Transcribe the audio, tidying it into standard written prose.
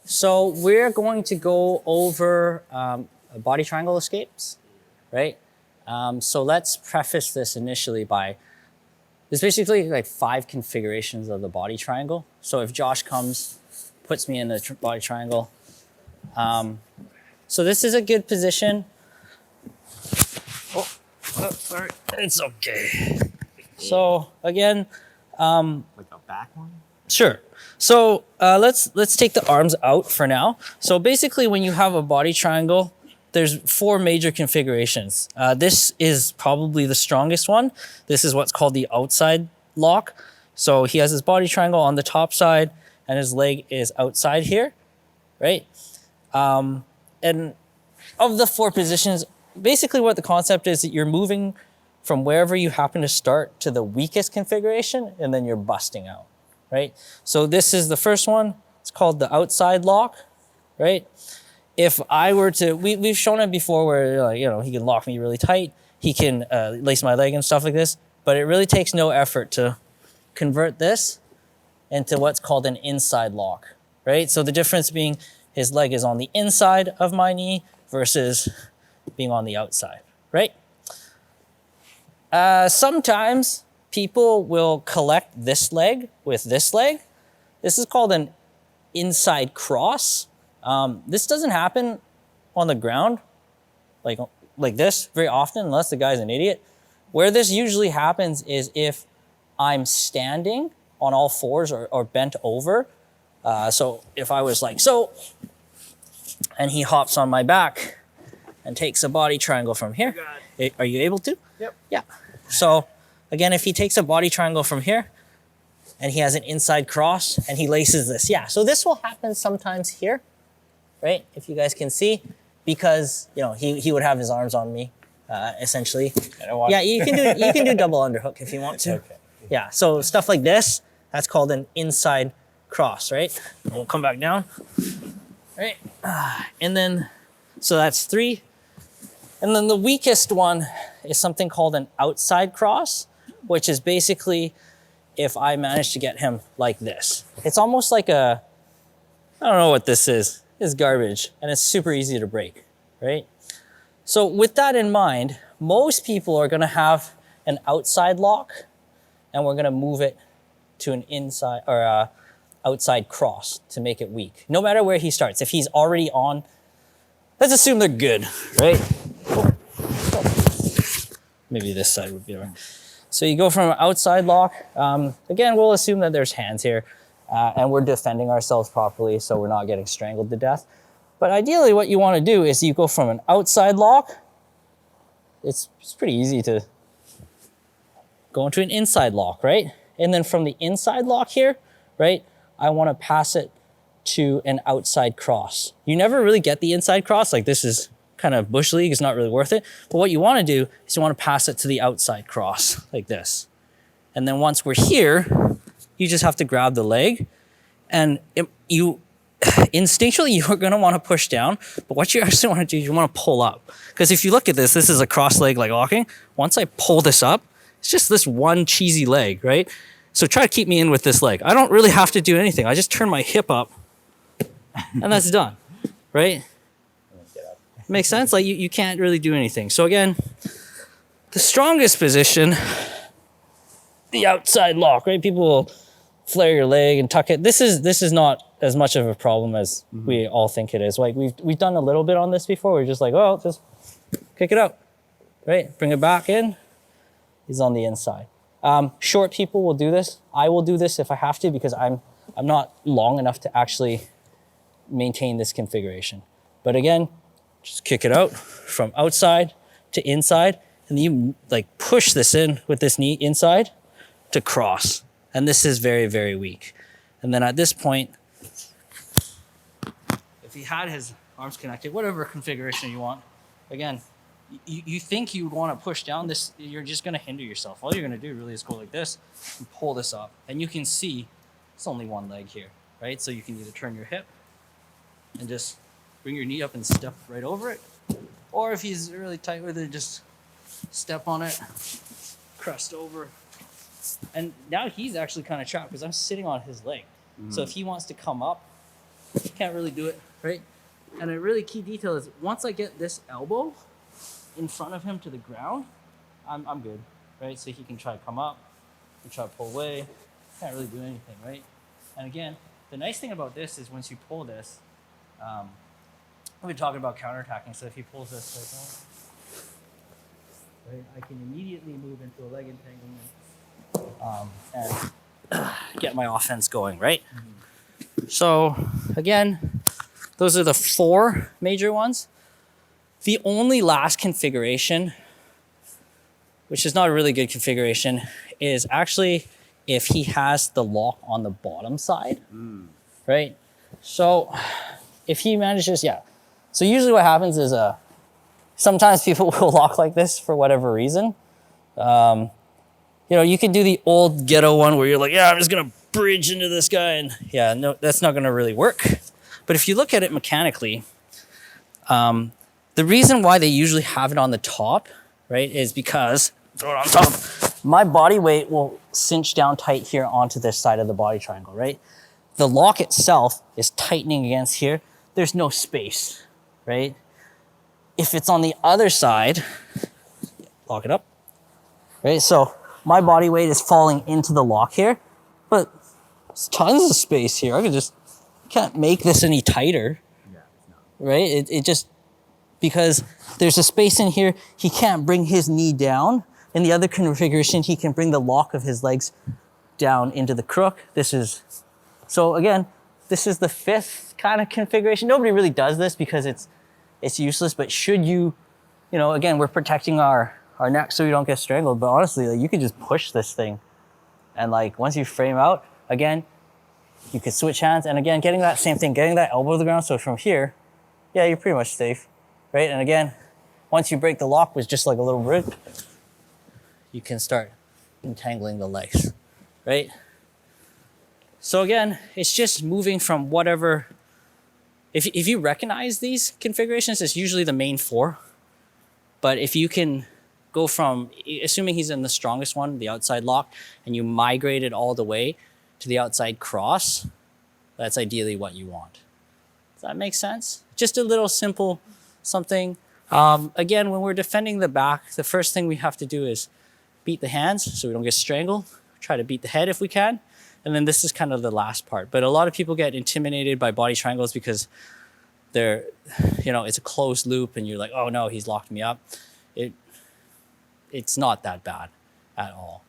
So we're going to go over body triangle escapes, right? So let's preface this initially by, there's basically like 5 configurations of the body triangle. So if Josh comes, puts me in the body triangle. So this is a good position. Oh, sorry, it's okay. So again, Like a back one? sure. So let's take the arms out for now. So basically, when you have a body triangle, there's 4 major configurations. This is probably the strongest one. This is what's called the outside lock. So he has his body triangle on the top side, and his leg is outside here, right? And of the 4 positions, basically what the concept is that you're moving from wherever you happen to start to the weakest configuration, and then you're busting out. Right? So this is the first one. It's called the outside lock, right? If I were to, we've shown it before where, he can lock me really tight. He can lace my leg and stuff like this, but it really takes no effort to convert this into what's called an inside lock, right? So the difference being his leg is on the inside of my knee versus being on the outside, right? Sometimes people will collect this leg with this leg. This is called an inside cross. This doesn't happen on the ground like this very often, unless the guy's an idiot. Where this usually happens is if I'm standing on all 4s or bent over. So if I was like so, and he hops on my back and takes a body triangle from here. Are you able to? Yep. Yeah. So again, if he takes a body triangle from here and he has an inside cross and he laces this. Yeah, so this will happen sometimes here, right? If you guys can see, because, he would have his arms on me, essentially. Yeah, you can do double underhook if you want to. Okay. Yeah, so stuff like this, that's called an inside cross, right? And we'll come back down, right? And then, so that's 3. And then the weakest one is something called an outside cross, which is basically if I manage to get him like this. It's almost like I don't know what this is. It's garbage, and it's super easy to break, right? So with that in mind, most people are gonna have an outside lock, and we're gonna move it to an inside or outside cross to make it weak. No matter where he starts, if he's already on, let's assume they're good, right? Maybe this side would be all right. So you go from outside lock. Again, we'll assume that there's hands here and we're defending ourselves properly so we're not getting strangled to death. But ideally what you want to do is you go from an outside lock. It's pretty easy to go into an inside lock, right? And then from the inside lock here, right, I want to pass it to an outside cross. You never really get the inside cross. Like this is kind of bush league, it's not really worth it. But what you want to do is you want to pass it to the outside cross like this. And then once we're here, you just have to grab the leg and instinctually you're going to want to push down, but what you actually want to do is you want to pull up. Because if you look at this is a cross leg like locking. Once I pull this up, it's just this one cheesy leg, right? So try to keep me in with this leg. I don't really have to do anything. I just turn my hip up and that's done, right? Makes sense? Like you can't really do anything. So again, the strongest position, the outside lock, right? People will flare your leg and tuck it. This is not as much of a problem as we all think it is. Like we've done a little bit on this before. We're just like, oh, just kick it out, right? Bring it back in. He's on the inside. Short people will do this. I will do this if I have to because I'm not long enough to actually maintain this configuration. But again, just kick it out from outside to inside, and you like push this in with this knee inside to cross. And this is very, very weak. And then at this point, if he had his arms connected, whatever configuration you want, again, you think you want to push down this, you're just going to hinder yourself. All you're going to do really is go like this and pull this up. And you can see it's only one leg here, right? So you can either turn your hip and just bring your knee up and step right over it. Or if he's really tight with it, just step on it, crest over. And now he's actually kind of trapped because I'm sitting on his leg. So if he wants to come up, can't really do it, right? And a really key detail is once I get this elbow in front of him to the ground, I'm good, right? So he can try to come up, and try to pull away. Can't really do anything, right? And again, the nice thing about this is once you pull this, we've been talking about counterattacking. So if he pulls this right, I can immediately move into a leg entanglement and get my offense going, right? So again, those are the 4 major ones. The only last configuration, which is not a really good configuration, is actually if he has the lock on the bottom side, right? So if he manages, yeah. So usually what happens is sometimes people will lock like this for whatever reason. You know, you can do the old ghetto one where you're like, yeah, I'm just gonna bridge into this guy, and yeah, no, that's not gonna really work. But if you look at it mechanically, the reason why they usually have it on the top, right, is because throw it on top, my body weight will cinch down tight here onto this side of the body triangle, right? The lock itself is tightening against here. There's no space, right? If it's on the other side, lock it up, right? So my body weight is falling into the lock here, but there's tons of space here. Can't make this any tighter, right? It just, because there's a space in here, he can't bring his knee down. In the other configuration, he can bring the lock of his legs down into the crook. So again, this is the 5th kind of configuration. Nobody really does this because it's useless, but should you know, again, we're protecting our neck so we don't get strangled, but honestly, like, you could just push this thing. And like, once you frame out, again, you could switch hands. And again, getting that same thing, getting that elbow to the ground. So from here, yeah, you're pretty much safe, right? And again, once you break the lock with just like a little rip, you can start entangling the legs, right? So again, it's just moving from whatever, if you recognize these configurations, it's usually the main 4. But if you can go from, assuming he's in the strongest one, the outside lock, and you migrate it all the way to the outside cross, that's ideally what you want. Does that make sense? Just a little simple something. Again, when we're defending the back, the first thing we have to do is beat the hands so we don't get strangled. Try to beat the head if we can. And then this is kind of the last part. But a lot of people get intimidated by body triangles because they're, you know, it's a closed loop and you're like, oh no, he's locked me up. It's not that bad at all.